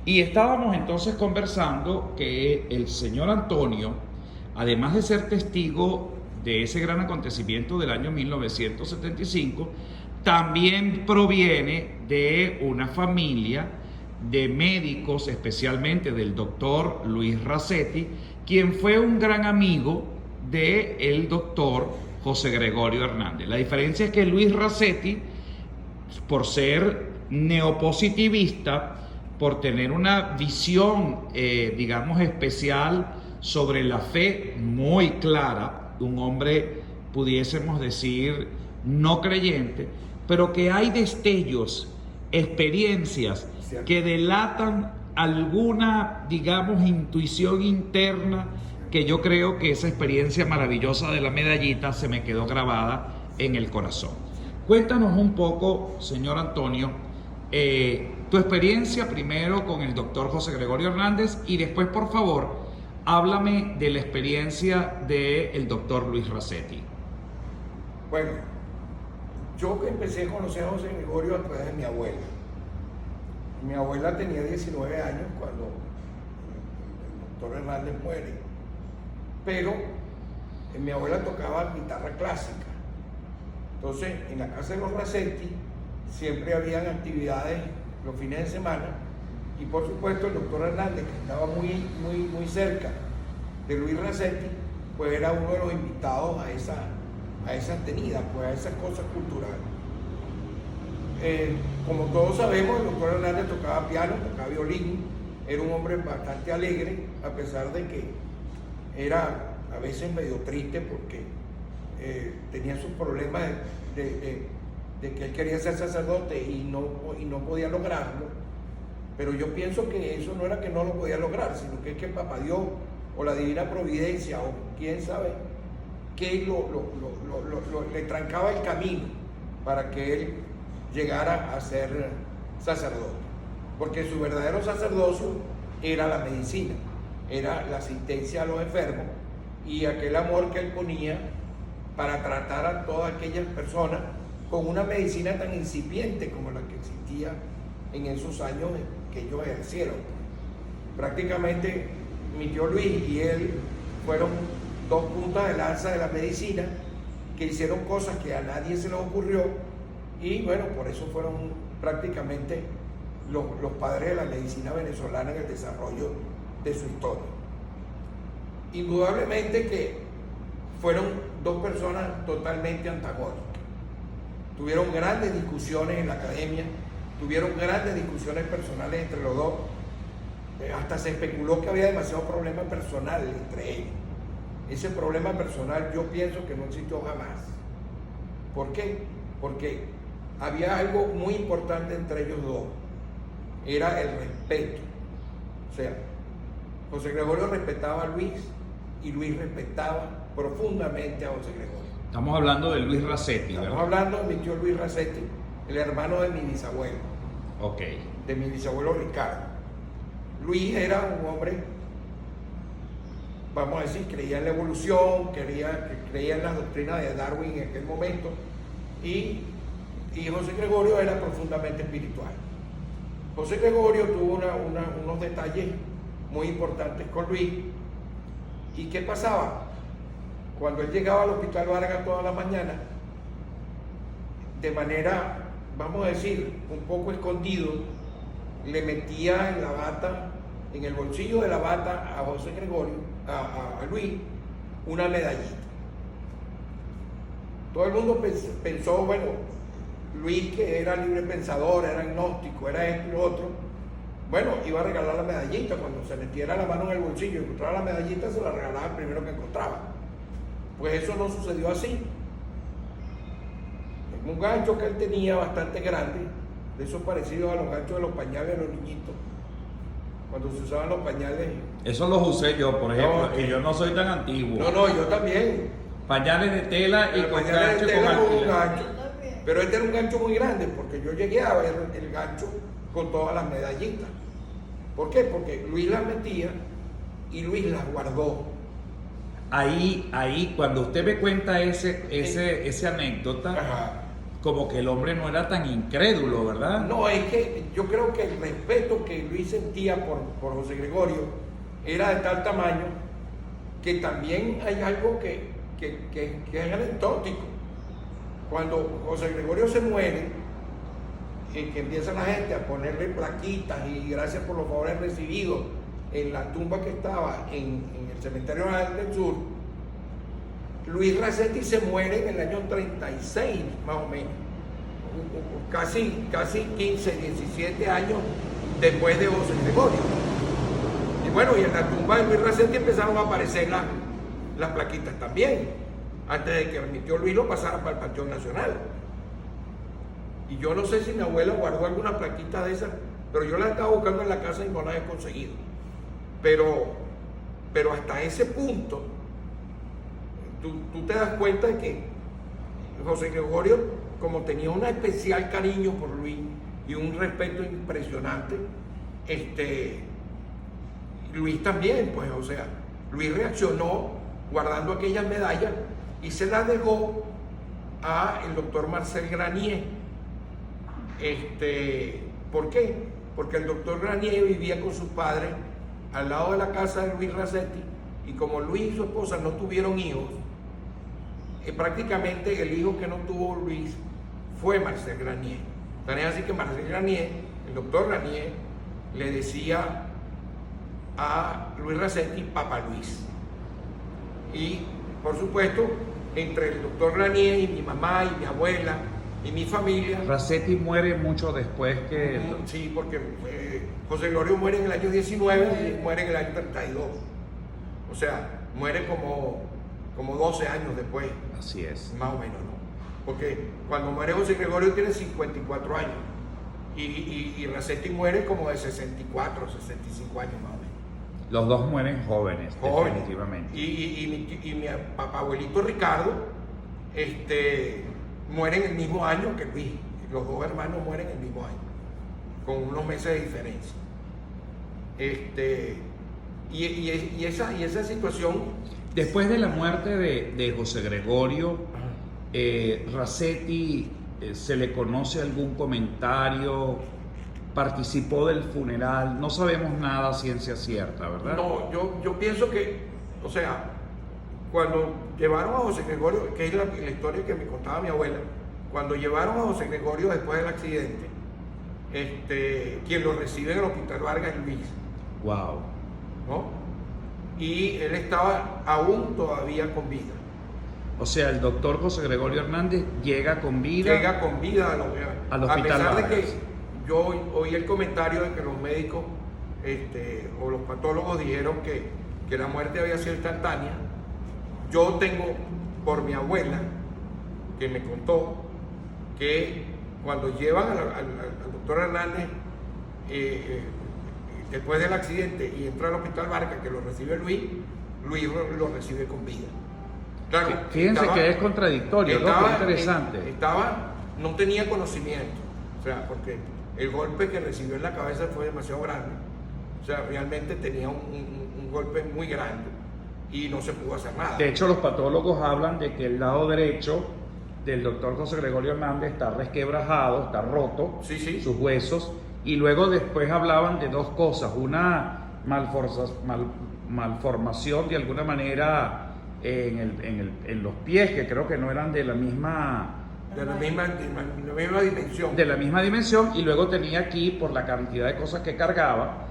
Y estábamos entonces conversando que el señor Antonio, además de ser testigo de ese gran acontecimiento del año 1975, también proviene de una familia de médicos, especialmente del doctor Luis Rasetti, quien fue un gran amigo del doctor José Gregorio Hernández. La diferencia es que Luis Rasetti, por ser neopositivista, por tener una visión, digamos, especial sobre la fe muy clara, un hombre, pudiésemos decir, no creyente, pero que hay destellos, experiencias que delatan alguna, digamos, intuición interna, que yo creo que esa experiencia maravillosa de la medallita se me quedó grabada en el corazón. Cuéntanos un poco, señor Antonio, tu experiencia primero con el doctor José Gregorio Hernández y después, por favor, háblame de la experiencia del doctor Luis Rasetti. Bueno, yo empecé a conocer a José Gregorio a través de mi abuela. Mi abuela tenía 19 años cuando el doctor Hernández muere, pero mi abuela tocaba guitarra clásica. Entonces, en la casa de los Rasetti siempre habían actividades los fines de semana y por supuesto el doctor Hernández, que estaba muy cerca de Luis Rasetti, pues era uno de los invitados a esas tenidas, pues a esas cosas culturales. Como todos sabemos, el doctor Hernández tocaba piano, tocaba violín, era un hombre bastante alegre, a pesar de que era a veces medio triste porque tenía sus problemas de que él quería ser sacerdote y no podía lograrlo, pero yo pienso que eso no era que no lo podía lograr, sino que es que Papá Dios o la Divina Providencia o quién sabe que le trancaba el camino para que él llegara a ser sacerdote, porque su verdadero sacerdocio era la medicina, era la asistencia a los enfermos y aquel amor que él ponía para tratar a todas aquellas personas con una medicina tan incipiente como la que existía en esos años que ellos ejercieron. Prácticamente mi tío Luis y él fueron dos puntas de lanza de la medicina que hicieron cosas que a nadie se les ocurrió y bueno, por eso fueron prácticamente los padres de la medicina venezolana en el desarrollo de su historia. Indudablemente que fueron dos personas totalmente antagónicas. Tuvieron grandes discusiones en la academia, tuvieron grandes discusiones personales entre los dos. Hasta se especuló que había demasiado problema personal entre ellos. Ese problema personal yo pienso que no existió jamás. ¿Por qué? Porque había algo muy importante entre ellos dos. Era el respeto. O sea, José Gregorio respetaba a Luis y Luis respetaba profundamente a José Gregorio. Estamos hablando de Luis Rasetti, ¿verdad? Estamos hablando de mi tío Luis Rasetti, el hermano de mi bisabuelo. Ok. De mi bisabuelo Ricardo. Luis era un hombre, vamos a decir, creía en la evolución, creía en las doctrinas de Darwin en aquel momento, y José Gregorio era profundamente espiritual. José Gregorio tuvo unos detalles muy importantes con Luis. ¿Y qué pasaba? Cuando él llegaba al Hospital Vargas toda la mañana, de manera, vamos a decir, un poco escondido, le metía en la bata, en el bolsillo de la bata a José Gregorio, a Luis, una medallita. Todo el mundo pensó, bueno, Luis, que era libre pensador, era agnóstico, era esto y lo otro, bueno, iba a regalar la medallita. Cuando se metiera la mano en el bolsillo y encontraba la medallita, se la regalaba el primero que encontraba. Pues eso no sucedió así. En un gancho que él tenía bastante grande, de esos parecidos a los ganchos de los pañales de los niñitos, cuando se usaban los pañales. Eso los usé yo, por ejemplo, No, y yo no soy tan antiguo. No, yo también. Pañales de tela y con Pañales gancho de con tela con un alquiler. gancho. Pero este era un gancho muy grande, porque yo llegué a ver el gancho con todas las medallitas. ¿Por qué? Porque Luis las metía y Luis las guardó. Ahí, cuando usted me cuenta esa anécdota, Ajá. como que el hombre no era tan incrédulo, ¿verdad? No, es que yo creo que el respeto que Luis sentía por José Gregorio era de tal tamaño que también hay algo que es anecdótico. Cuando José Gregorio se muere, que empieza la gente a ponerle plaquitas y gracias por los favores recibidos en la tumba que estaba en el cementerio del sur, Luis Racetti se muere en el año 36, más o menos, casi 15, 17 años después de José Gregorio. Y bueno, y en la tumba de Luis Racetti empezaron a aparecer las plaquitas también, antes de que mi tío Luis lo pasara para el Panteón Nacional. Y yo no sé si mi abuela guardó alguna plaquita de esas, pero yo la estaba buscando en la casa y no la he conseguido. Pero hasta ese punto, tú te das cuenta de que José Gregorio, como tenía un especial cariño por Luis y un respeto impresionante, Luis también, pues, o sea, Luis reaccionó guardando aquellas medallas y se las dejó a el doctor Marcel Granier. ¿Por qué? Porque el doctor Granier vivía con su padre al lado de la casa de Luis Racetti, y como Luis y su esposa no tuvieron hijos, prácticamente el hijo que no tuvo Luis fue Marcel Granier. Tan es así que Marcel Granier, el doctor Granier, le decía a Luis Racetti Papa Luis. Y por supuesto, entre el doctor Granier y mi mamá y mi abuela y mi familia. Racetti muere mucho después que... Sí, porque José Gregorio muere en el año 19 y muere en el año 32. O sea, muere como 12 años después. Así es. Más o menos, ¿no? Porque cuando muere José Gregorio tiene 54 años. Y Racetti muere como de 64, 65 años más o menos. Los dos mueren jóvenes, definitivamente. Y mi papá abuelito Ricardo muere en el mismo año que Luis. Los dos hermanos mueren en el mismo año, con unos meses de diferencia. Y esa situación... Después de la muerte de José Gregorio, Racetti, ¿se le conoce algún comentario? ¿Participó del funeral? No sabemos nada a ciencia cierta, ¿verdad? No, yo pienso que, o sea, cuando llevaron a José Gregorio, que es la historia que me contaba mi abuela, cuando llevaron a José Gregorio después del accidente, quien lo recibe en el Hospital Vargas es Luis. Wow. ¿No? Y él estaba aún todavía con vida. O sea, el doctor José Gregorio Hernández llega con vida. Llega con vida al Hospital A pesar Vargas. de que yo oí el comentario de que los médicos o los patólogos dijeron que la muerte había sido instantánea. Yo tengo por mi abuela, que me contó que cuando llevan al doctor Hernández después del accidente y entra al Hospital Vargas, que lo recibe Luis lo recibe con vida. Claro, fíjense que es contradictorio, ¿no? Qué interesante. No tenía conocimiento, o sea, porque el golpe que recibió en la cabeza fue demasiado grande. O sea, realmente tenía un golpe muy grande y no se pudo hacer nada. De hecho, los patólogos hablan de que el lado derecho del doctor José Gregorio Hernández está resquebrajado, está roto, sí. Sus huesos, y luego después hablaban de dos cosas: una malformación de alguna manera en los pies, que creo que no eran de la misma dimensión. De la misma dimensión, y luego tenía aquí, por la cantidad de cosas que cargaba,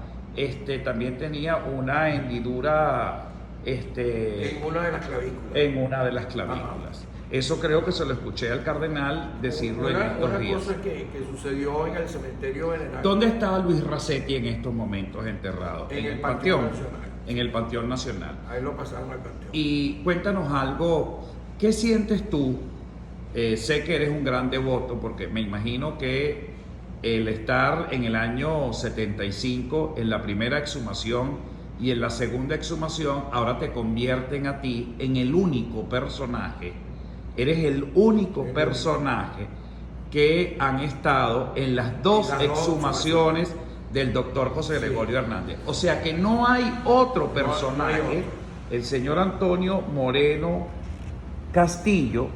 también tenía una hendidura en una de las clavículas. En una de las clavículas. Ajá. Eso creo que se lo escuché al cardenal decirlo en estos días. Una cosa que sucedió en el cementerio venerable. ¿Dónde estaba Luis Racetti en estos momentos enterrado? En el Panteón Nacional. En el Panteón Nacional. Ahí lo pasaron al Panteón. Y cuéntanos algo, ¿qué sientes tú? Sé que eres un gran devoto, porque me imagino que el estar en el año 75 en la primera exhumación y en la segunda exhumación ahora te convierten a ti en el único personaje. Eres el único personaje que han estado en las dos exhumaciones del doctor José Gregorio Hernández. O sea que no hay otro personaje, el señor Antonio Moreno Castillo,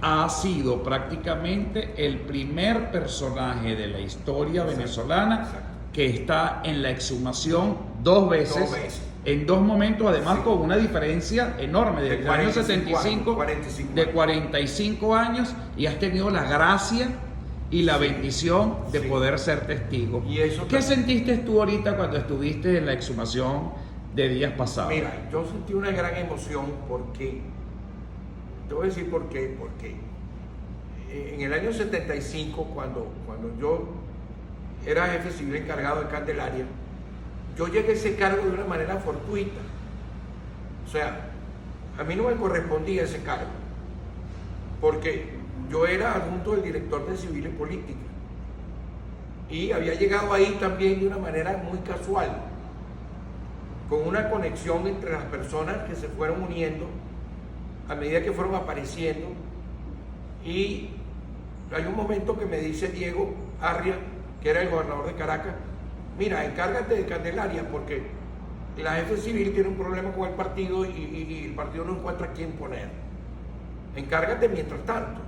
ha sido prácticamente el primer personaje de la historia venezolana que está en la exhumación dos veces. En dos momentos, además sí, con una diferencia enorme, desde el año 75, 45 de 45 años, y has tenido la gracia y la bendición de poder ser testigo. ¿Y eso qué sentiste tú ahorita cuando estuviste en la exhumación de días pasados? Mira, yo sentí una gran emoción porque, te voy a decir por qué, porque en el año 75, cuando yo era jefe civil encargado de Candelaria, yo llegué a ese cargo de una manera fortuita. O sea, a mí no me correspondía ese cargo, porque yo era adjunto del director de Civil y Política y había llegado ahí también de una manera muy casual, con una conexión entre las personas que se fueron uniendo a medida que fueron apareciendo. Y hay un momento que me dice Diego Arria, que era el gobernador de Caracas: mira, encárgate de Candelaria porque la jefe civil tiene un problema con el partido y el partido no encuentra a quién poner. Encárgate mientras tanto.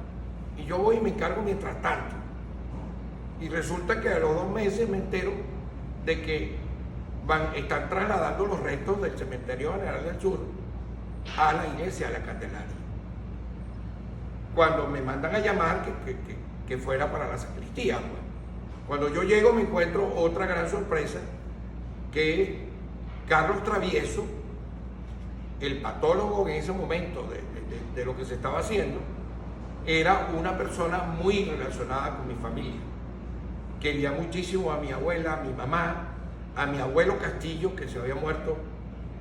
Y yo voy y me encargo mientras tanto. Y resulta que a los 2 meses me entero de que están trasladando los restos del Cementerio General del Sur a la iglesia de la Candelaria. Cuando me mandan a llamar que fuera para la sacristía, pues. Cuando yo llego me encuentro otra gran sorpresa, que Carlos Travieso, el patólogo en ese momento de lo que se estaba haciendo, era una persona muy relacionada con mi familia. Quería muchísimo a mi abuela, a mi mamá, a mi abuelo Castillo, que se había muerto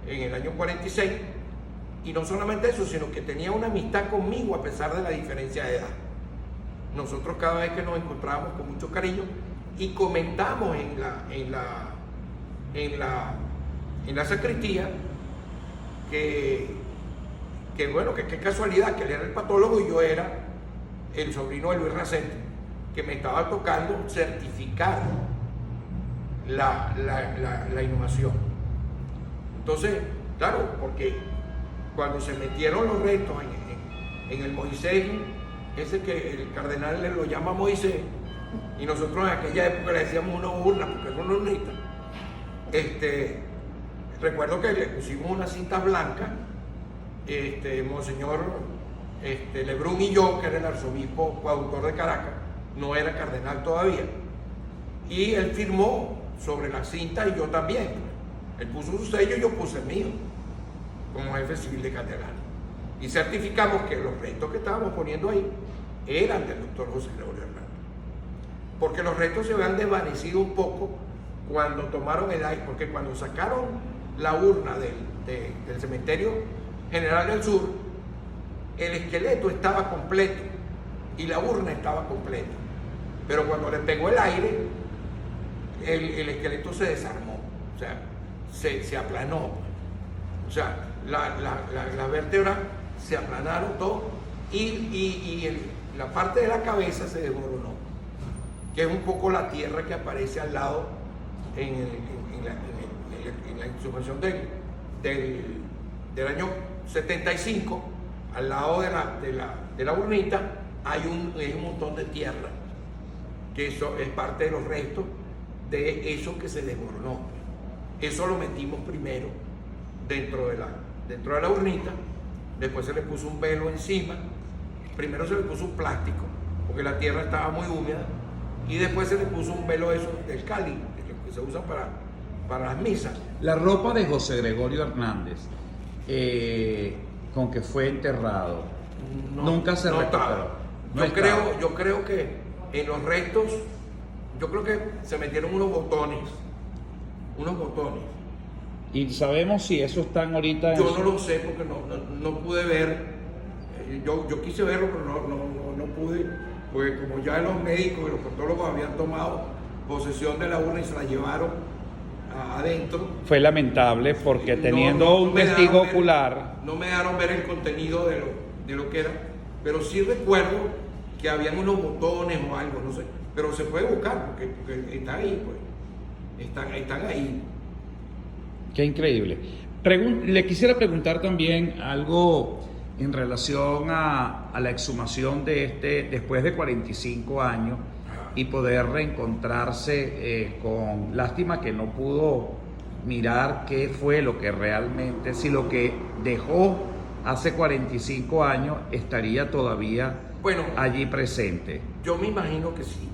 en el año 46, y no solamente eso, sino que tenía una amistad conmigo a pesar de la diferencia de edad. Nosotros cada vez que nos encontrábamos con mucho cariño y comentamos en la sacristía que bueno, que qué casualidad que él era el patólogo y yo era el sobrino de Luis Racente, que me estaba tocando certificar la inhumación. Entonces, claro, porque cuando se metieron los restos en el Moisés, ese que el cardenal le lo llama Moisés, y nosotros en aquella época le decíamos una urna, porque era una urnita, recuerdo que le pusimos una cinta blanca, Monseñor Lebrun y yo, que era el arzobispo coadjutor de Caracas, no era cardenal todavía, y él firmó sobre la cinta y yo también. Él puso su sello y yo puse el mío como jefe civil de Candelaria, y certificamos que los restos que estábamos poniendo ahí eran del doctor José Gregorio Hernández, porque los restos se habían desvanecido un poco cuando tomaron el aire, porque cuando sacaron la urna del Cementerio General del Sur, el esqueleto estaba completo y la urna estaba completa, pero cuando le pegó el aire, el esqueleto se desarmó, o sea, se aplanó, o sea, las vértebras se aplanaron todo y la parte de la cabeza se desmoronó, que es un poco la tierra que aparece al lado en la inhumación del año 75, al lado de la urnita hay un montón de tierra, que eso es parte de los restos de eso que se desmoronó. Eso lo metimos primero dentro de la urnita, después se le puso un velo encima, primero se le puso un plástico, porque la tierra estaba muy húmeda, y después se le puso un velo eso del cáliz, que se usa para las misas. La ropa de José Gregorio Hernández, con que fue enterrado, nunca se recuperó. Yo creo que en los restos, yo creo que se metieron unos botones. ¿Y sabemos si esos están ahorita? Yo no lo sé porque no pude ver. Yo quise verlo, pero no pude, porque como ya los médicos y los patólogos habían tomado posesión de la urna y se la llevaron adentro. Fue lamentable porque teniendo un testigo ocular. No me dejaron ver el contenido de lo que era, pero sí recuerdo que habían unos botones o algo, no sé, pero se puede buscar porque están ahí, pues, están ahí. Qué increíble. Le quisiera preguntar también algo en relación a la exhumación de después de 45 años y poder reencontrarse con lástima que no pudo mirar qué fue lo que realmente, si lo que dejó hace 45 años estaría todavía allí presente. Yo me imagino que sí,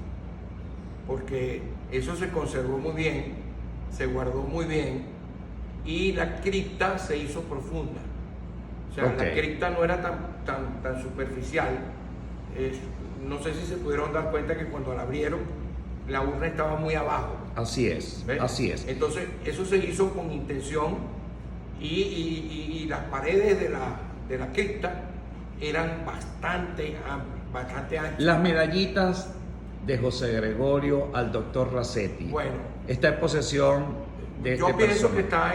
porque eso se conservó muy bien, se guardó muy bien y la cripta se hizo profunda. O sea, la cripta no era tan superficial. No sé si se pudieron dar cuenta que cuando la abrieron, la urna estaba muy abajo. Así es, ¿ves? Así es. Entonces, eso se hizo con intención y las paredes de la cripta eran bastante anchas. Las medallitas de José Gregorio al doctor Rasetti. Bueno. Está en posesión de este Yo pienso personaje. que está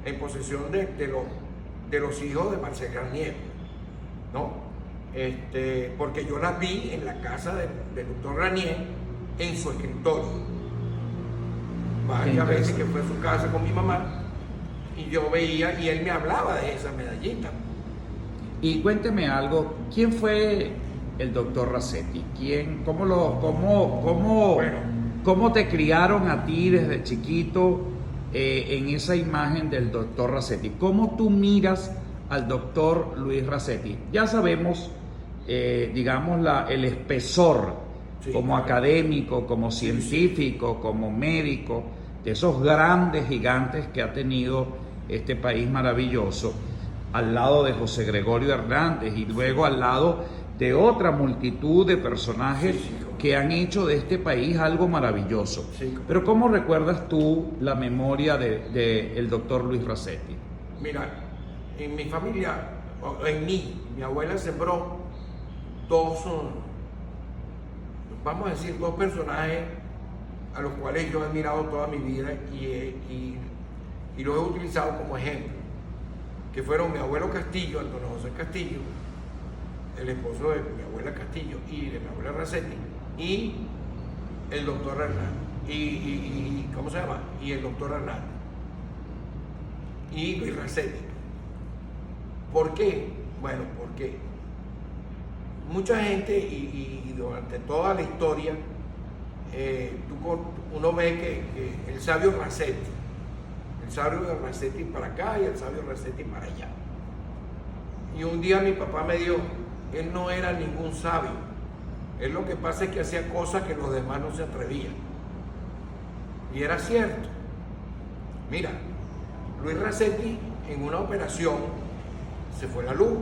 en posesión de los hijos de Marcel Garnier, ¿no? Porque yo las vi en la casa del doctor Garnier, en su escritorio. Varias veces que fue a su casa con mi mamá, y yo veía, y él me hablaba de esa medallita. Y cuénteme algo, ¿quién fue el doctor Rasetti? ¿Cómo te criaron a ti desde chiquito en esa imagen del doctor Rasetti? ¿Cómo tú miras al doctor Luis Rasetti? Ya sabemos, digamos, el espesor como académico, como científico, como médico, de esos grandes gigantes que ha tenido este país maravilloso, al lado de José Gregorio Hernández y luego al lado de otra multitud de personajes que han hecho de este país algo maravilloso. Pero ¿cómo recuerdas tú la memoria del doctor Luis Rasetti? Mira, en mi familia, mi abuela sembró vamos a decir, dos personajes a los cuales yo he admirado toda mi vida y los he utilizado como ejemplo, que fueron mi abuelo Castillo, Antonio José Castillo, el esposo de mi abuela Castillo y de mi abuela Rasetti, y el doctor Hernández, ¿cómo se llama? Y el doctor Hernández, y Luis Rasetti. ¿Por qué? Bueno, porque mucha gente, y durante toda la historia, uno ve que el sabio Rasetti para acá y el sabio Rasetti para allá. Y un día mi papá me dijo, él no era ningún sabio, él lo que pasa es que hacía cosas que los demás no se atrevían. Y era cierto. Mira, Luis Rasetti en una operación se fue la luz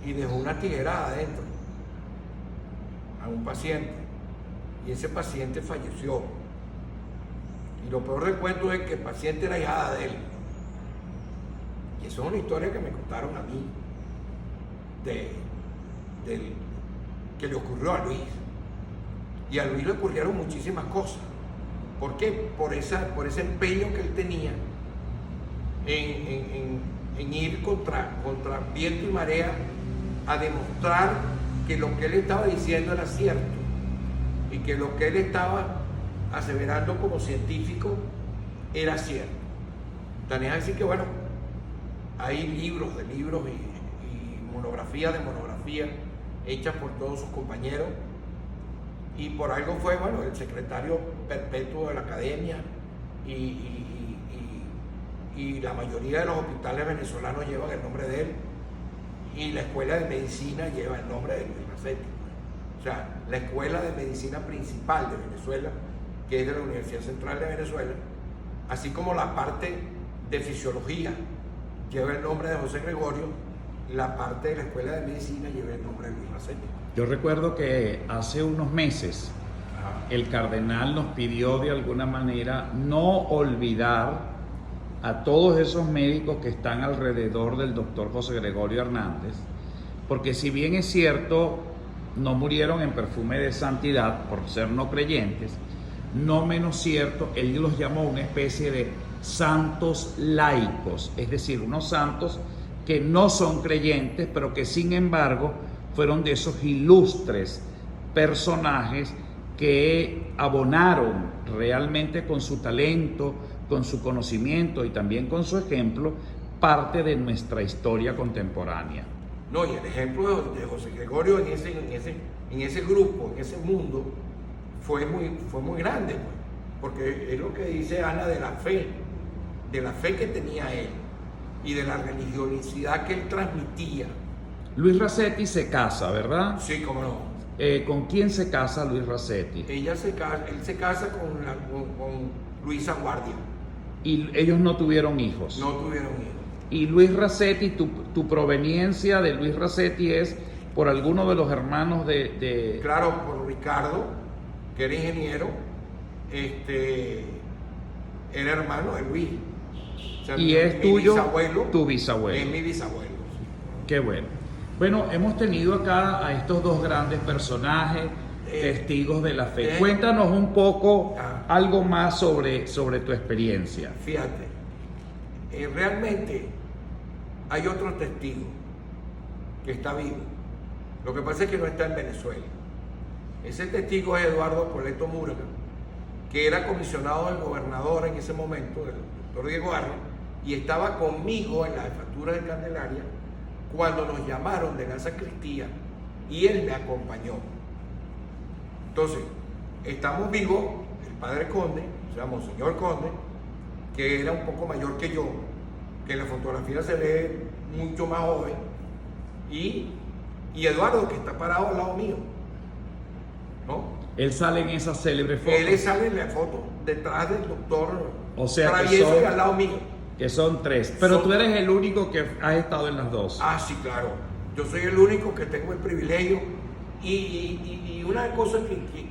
y dejó una tijerada adentro a un paciente, y ese paciente falleció. Y lo peor del cuento es que el paciente era hijada de él. Y eso es una historia que me contaron a mí que le ocurrió a Luis. Y a Luis le ocurrieron muchísimas cosas. ¿Por qué? Por ese empeño que él tenía en ir contra viento y marea a demostrar que lo que él estaba diciendo era cierto y que lo que él estaba aseverando como científico era cierto. Tan es así que, bueno, hay libros y monografías de monografías hechas por todos sus compañeros, y por algo fue, bueno, el secretario perpetuo de la academia, y la mayoría de los hospitales venezolanos llevan el nombre de él, y la escuela de medicina lleva el nombre de Luis Rasetti. O sea, la escuela de medicina principal de Venezuela, que es de la Universidad Central de Venezuela, así como la parte de fisiología lleva el nombre de José Gregorio, la parte de la escuela de medicina lleva el nombre de Luis Rasetti. Yo recuerdo que hace unos meses el cardenal nos pidió de alguna manera no olvidar a todos esos médicos que están alrededor del doctor José Gregorio Hernández, porque si bien es cierto, no murieron en perfume de santidad por ser no creyentes, no menos cierto, él los llamó una especie de santos laicos, es decir, unos santos que no son creyentes, pero que sin embargo fueron de esos ilustres personajes que abonaron realmente con su talento, con su conocimiento y también con su ejemplo parte de nuestra historia contemporánea. No, y el ejemplo de José Gregorio en ese grupo, en ese mundo, fue muy grande, pues, porque es lo que dice Ana de la fe que tenía él y de la religiosidad que él transmitía. Luis Racetti se casa, ¿verdad? Sí, cómo no. ¿Con quién se casa Luis Racetti? Él se casa con Luisa Guardia. Y ellos no tuvieron hijos. No tuvieron hijos. Y Luis Racetti, tu proveniencia de Luis Racetti es por alguno de los hermanos de... Claro, por Ricardo, que era ingeniero, era hermano de Luis. O sea, Y es tuyo, bisabuelo, tu bisabuelo. es mi bisabuelo. Qué bueno. Bueno, hemos tenido acá a estos dos grandes personajes, testigos de la fe. Cuéntanos un poco algo más sobre tu experiencia. Fíjate, realmente hay otro testigo que está vivo. Lo que pasa es que no está en Venezuela. Ese testigo es Eduardo Poleto Múraga, que era comisionado del gobernador en ese momento, del doctor Diego Arre, y estaba conmigo en la jefatura de Candelaria cuando nos llamaron de la sacristía y él me acompañó. Entonces, estamos vivos, el padre Conde, o sea, Monseñor Conde, que era un poco mayor que yo, que en la fotografía se ve mucho más joven, y Eduardo, que está parado al lado mío, ¿no? Él sale en esa célebre foto. Él sale en la foto detrás del doctor Travieso y al lado mío. Que son tres. Pero tú eres el único que has estado en las dos. Ah, sí, claro. Yo soy el único que tengo el privilegio. Y una cosa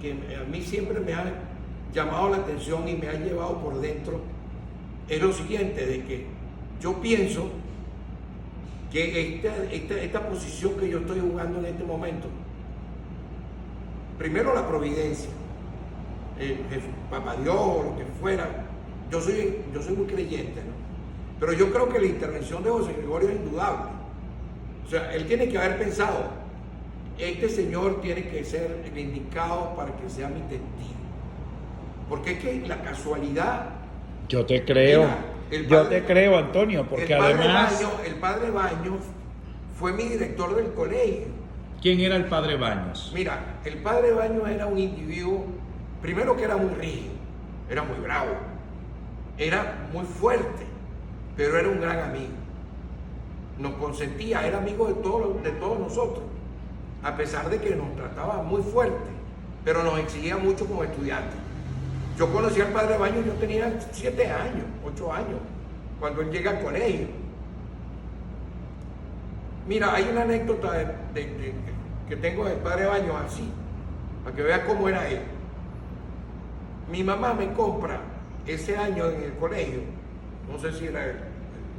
que a mí siempre me ha llamado la atención y me ha llevado por dentro es lo siguiente, de que yo pienso que esta posición que yo estoy jugando en este momento, primero la providencia, Papá Dios o lo que fuera, yo soy muy creyente, ¿no? Pero yo creo que la intervención de José Gregorio es indudable. O sea, él tiene que haber pensado, este señor tiene que ser el indicado para que sea mi testigo. Porque es que la casualidad... Yo te creo. Mira, yo te creo, Antonio, porque además... El padre Baños fue mi director del colegio. ¿Quién era el padre Baños? Mira, el padre Baños era un individuo, primero que era muy rígido, era muy bravo, era muy fuerte, pero era un gran amigo. Nos consentía, era amigo de todos nosotros, a pesar de que nos trataba muy fuerte, pero nos exigía mucho como estudiantes. Yo conocí al padre Baños, yo tenía 7 años, 8 años, cuando él llega al colegio. Mira, hay una anécdota que tengo del padre Baños así, para que veas cómo era él. Mi mamá me compra ese año en el colegio, no sé si era el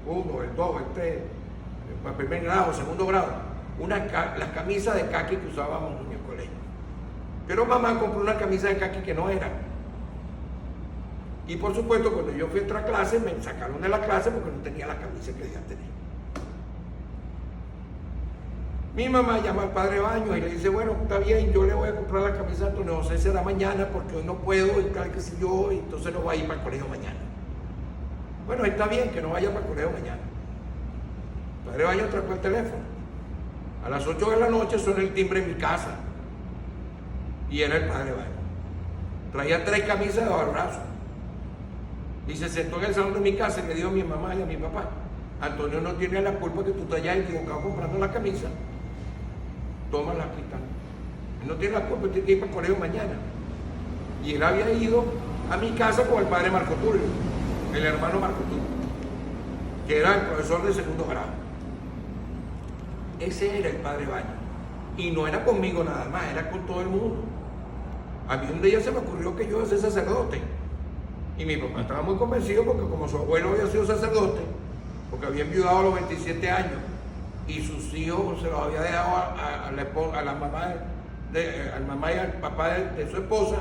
1, el 2, el 3, el primer grado, segundo grado, las camisas de caqui que usábamos en el colegio. Pero mamá compró una camisa de caqui que no era. Y por supuesto, cuando yo fui a otra clase, me sacaron de la clase porque no tenía la camisa que debía tener. Mi mamá llama al padre Baños y le dice, bueno, está bien, yo le voy a comprar la camisa a Antonio José, será mañana porque hoy no puedo y tal que si yo, y entonces no va a ir para el colegio mañana. Bueno, está bien que no vaya para el colegio mañana. El padre Baños trajo el teléfono. A las 8 de la noche suena el timbre en mi casa. Y era el padre Baños. Traía 3 camisas de bajo brazo. Y se sentó en el salón de mi casa y le dijo a mi mamá y a mi papá, Antonio no tiene la culpa que tú te hayas equivocado comprando la camisa. Tómala, aquí está. Él no tiene la culpa, tiene que ir para el colegio mañana. Y él había ido a mi casa con el padre Marco Tulio, el hermano Marco Tulio, que era el profesor de segundo grado. Ese era el padre Baños. Y no era conmigo nada más, era con todo el mundo. A mí un día se me ocurrió que yo iba a ser sacerdote. Y mi papá estaba muy convencido porque como su abuelo había sido sacerdote, porque había enviudado a los 27 años, y sus hijos se los había dejado a la mamá, al mamá y al papá de su esposa,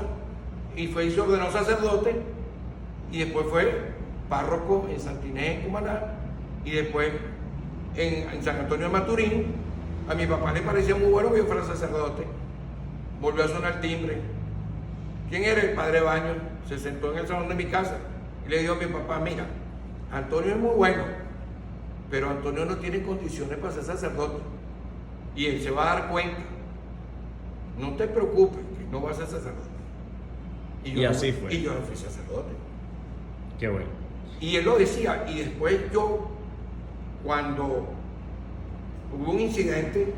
y se ordenó sacerdote, y después fue párroco en Santa Inés, en Cumaná, y después en San Antonio de Maturín. A mi papá le parecía muy bueno que yo fuera sacerdote. Volvió a sonar el timbre. ¿Quién era? El padre Baños. Se sentó en el salón de mi casa y le dijo a mi papá, mira, Antonio es muy bueno, pero Antonio no tiene condiciones para ser sacerdote. Y él se va a dar cuenta. No te preocupes, que no vas a ser sacerdote. Y así fue. Y yo no fui sacerdote. Qué bueno. Y él lo decía, y después yo, cuando hubo un incidente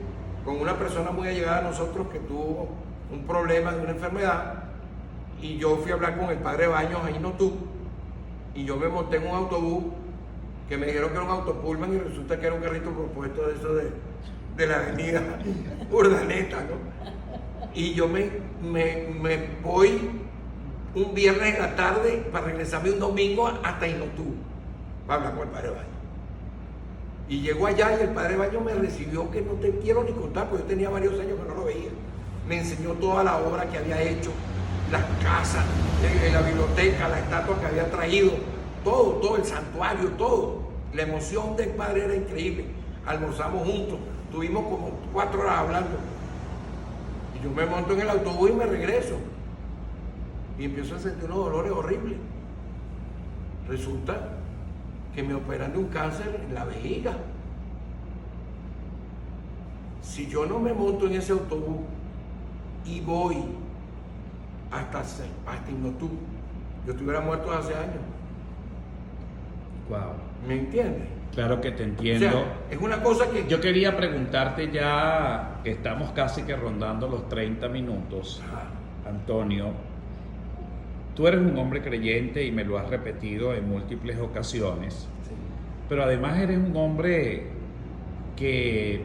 con una persona muy allegada a nosotros que tuvo un problema de una enfermedad, y yo fui a hablar con el padre Baños ahí en Notú, y yo me monté en un autobús que me dijeron que era un autopullman y resulta que era un carrito propuesto de eso de la avenida Urdaneta, ¿no? Y yo me voy un viernes en la tarde para regresarme un domingo hasta Inotú para hablar con el padre Baños. Y llego allá y el padre Baños me recibió, que no te quiero ni contar, porque yo tenía varios años que no lo veía. Me enseñó toda la obra que había hecho, las casas, la biblioteca, la estatua que había traído, todo, el santuario, todo. La emoción del padre era increíble. Almorzamos juntos, tuvimos como 4 horas hablando. Y yo me monto en el autobús y me regreso. Y empiezo a sentir unos dolores horribles. Resulta que me operan de un cáncer en la vejiga. Si yo no me monto en ese autobús y voy hasta Inotú, yo estuviera muerto hace años. Wow. ¿Me entiendes? Claro que te entiendo. O sea, es una cosa que... Yo quería preguntarte, ya que estamos casi que rondando los 30 minutos, Antonio, tú eres un hombre creyente y me lo has repetido en múltiples ocasiones, Sí. pero además eres un hombre que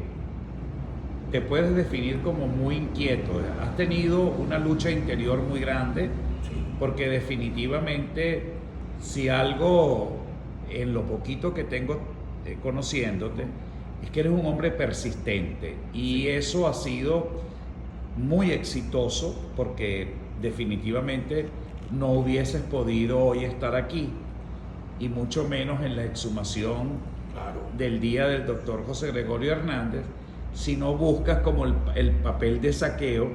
te puedes definir como muy inquieto. Has tenido una lucha interior muy grande, Sí. porque definitivamente, si algo en lo poquito que tengo conociéndote, es que eres un hombre persistente, y eso ha sido muy exitoso, porque definitivamente no hubieses podido hoy estar aquí, y mucho menos en la exhumación Claro. del día del doctor José Gregorio Hernández, si no buscas como el papel de Zaqueo,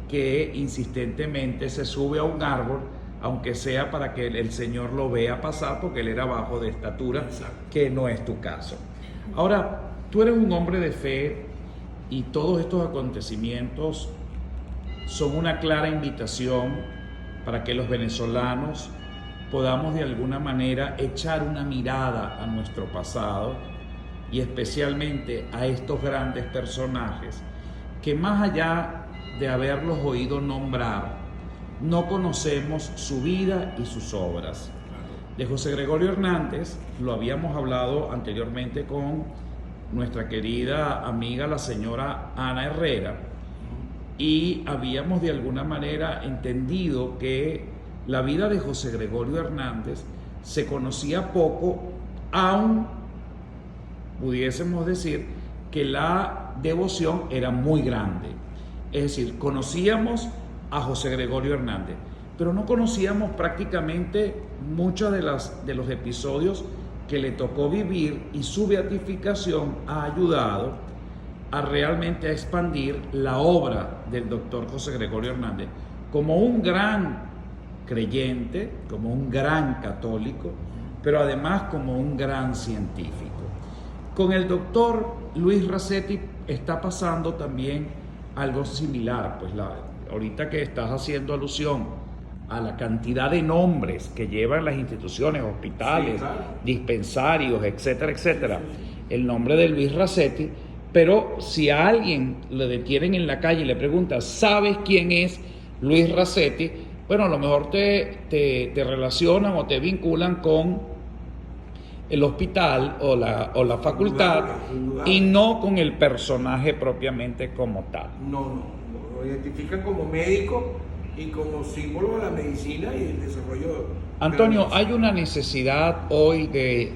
que insistentemente se sube a un árbol, aunque sea para que el Señor lo vea pasar, porque él era bajo de estatura, Exacto. que no es tu caso. Ahora, tú eres un hombre de fe, y todos estos acontecimientos son una clara invitación para que los venezolanos podamos de alguna manera echar una mirada a nuestro pasado, y especialmente a estos grandes personajes que, más allá de haberlos oído nombrar, no conocemos su vida y sus obras. De José Gregorio Hernández lo habíamos hablado anteriormente con nuestra querida amiga la señora Ana Herrera, y habíamos de alguna manera entendido que la vida de José Gregorio Hernández se conocía poco, aun pudiésemos decir que la devoción era muy grande. Es decir, conocíamos a José Gregorio Hernández, pero no conocíamos prácticamente muchos de los episodios que le tocó vivir, y su beatificación ha ayudado a realmente a expandir la obra del doctor José Gregorio Hernández como un gran creyente, como un gran católico, pero además como un gran científico. Con el doctor Luis Racetti está pasando también algo similar. Pues ahorita que estás haciendo alusión a la cantidad de nombres que llevan las instituciones, hospitales, Sí, claro. dispensarios, etcétera, etcétera, el nombre de Luis Racetti, pero si a alguien le detienen en la calle y le preguntan, ¿sabes quién es Luis Racetti? Bueno, a lo mejor te relacionan o te vinculan con el hospital o la facultad, Indudable. y no con el personaje propiamente como tal. No, lo identifican como médico y como símbolo de la medicina y el desarrollo de Antonio, la medicina. hay una necesidad hoy de,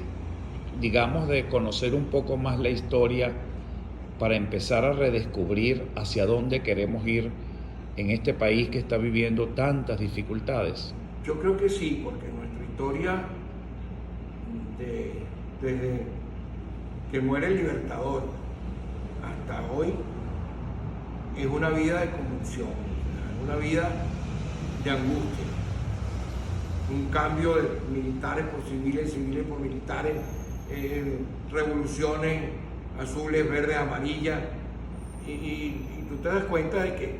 digamos, de conocer un poco más la historia para empezar a redescubrir hacia dónde queremos ir en este país que está viviendo tantas dificultades. Yo creo que sí, porque nuestra historia, desde que muere el Libertador hasta hoy, es una vida de convulsión, una vida de angustia, un cambio de militares por civiles, civiles por militares, revoluciones azules, verdes, amarillas, y tú te das cuenta de que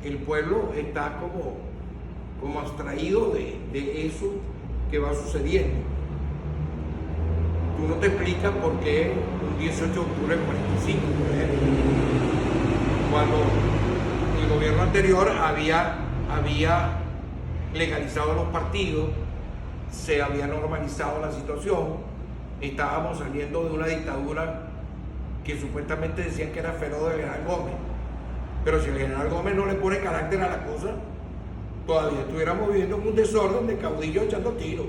el pueblo está como abstraído de eso que va sucediendo. Tú no te explicas por qué un 18 de octubre del 45, por ejemplo, cuando el gobierno anterior había legalizado los partidos, se había normalizado la situación, estábamos saliendo de una dictadura que supuestamente decían que era feroz del general Gómez, pero si el general Gómez no le pone carácter a la cosa, todavía estuviéramos viviendo en un desorden de caudillos echando tiros.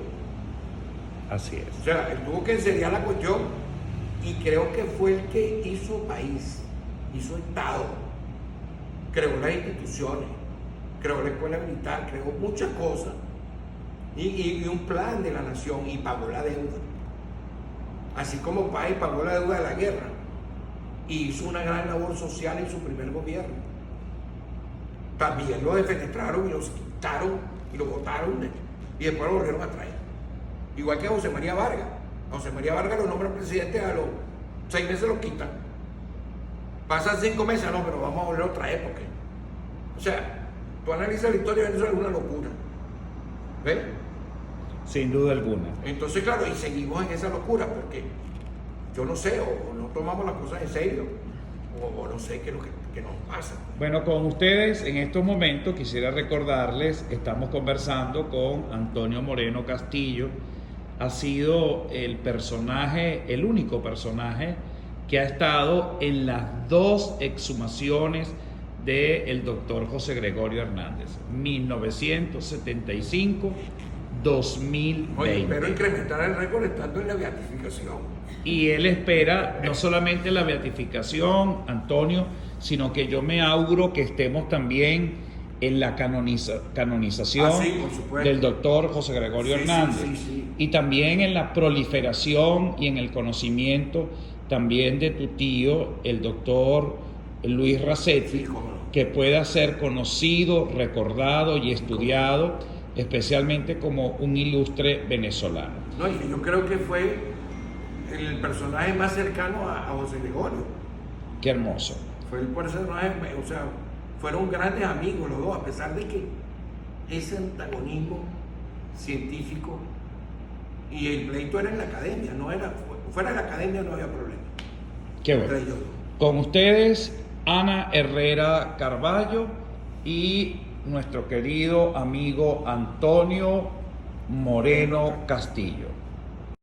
Así es. O sea, él tuvo que enseriar la cuestión y creo que fue el que hizo país, hizo Estado, creó las instituciones, creó la escuela militar, creó muchas cosas y un plan de la nación y pagó la deuda. Así como Páez pagó la deuda de la guerra y hizo una gran labor social en su primer gobierno. También lo defenestraron y lo quitaron y lo botaron y después lo volvieron a traer. Igual que a José María Vargas. A José María Vargas lo nombran presidente, a los 6 meses lo quitan. Pasan 5 meses, no, pero vamos a volver a traer porque. O sea, tú analizas la historia de Venezuela, es una locura. ¿Ves? Sin duda alguna. Entonces, claro, y seguimos en esa locura porque yo no sé, o no tomamos las cosas en serio, o no sé qué es lo que nos pasa. Bueno, con ustedes en estos momentos quisiera recordarles, estamos conversando con Antonio Moreno Castillo. Ha sido el personaje, el único personaje que ha estado en las 2 exhumaciones del doctor José Gregorio Hernández, 1975-2020. Oye, espero incrementar el récord estando en la beatificación. Y él espera no solamente la beatificación, Antonio, sino que yo me auguro que estemos también en la canonización sí, por supuesto, del doctor José Gregorio Hernández. Sí. Y también en la proliferación y en el conocimiento también de tu tío, el doctor Luis Racetti, Sí, cómo no. que pueda ser conocido, recordado y estudiado, especialmente como un ilustre venezolano. No, y yo creo que fue el personaje más cercano a José Gregorio. Qué hermoso. Fue el personaje, o sea, fueron grandes amigos los dos, a pesar de que ese antagonismo científico y el pleito era en la academia, no era fuera de la academia, no había problema. Qué bueno. Entre ellos dos. Con ustedes, Ana Herrera Carballo y nuestro querido amigo Antonio Moreno Castillo.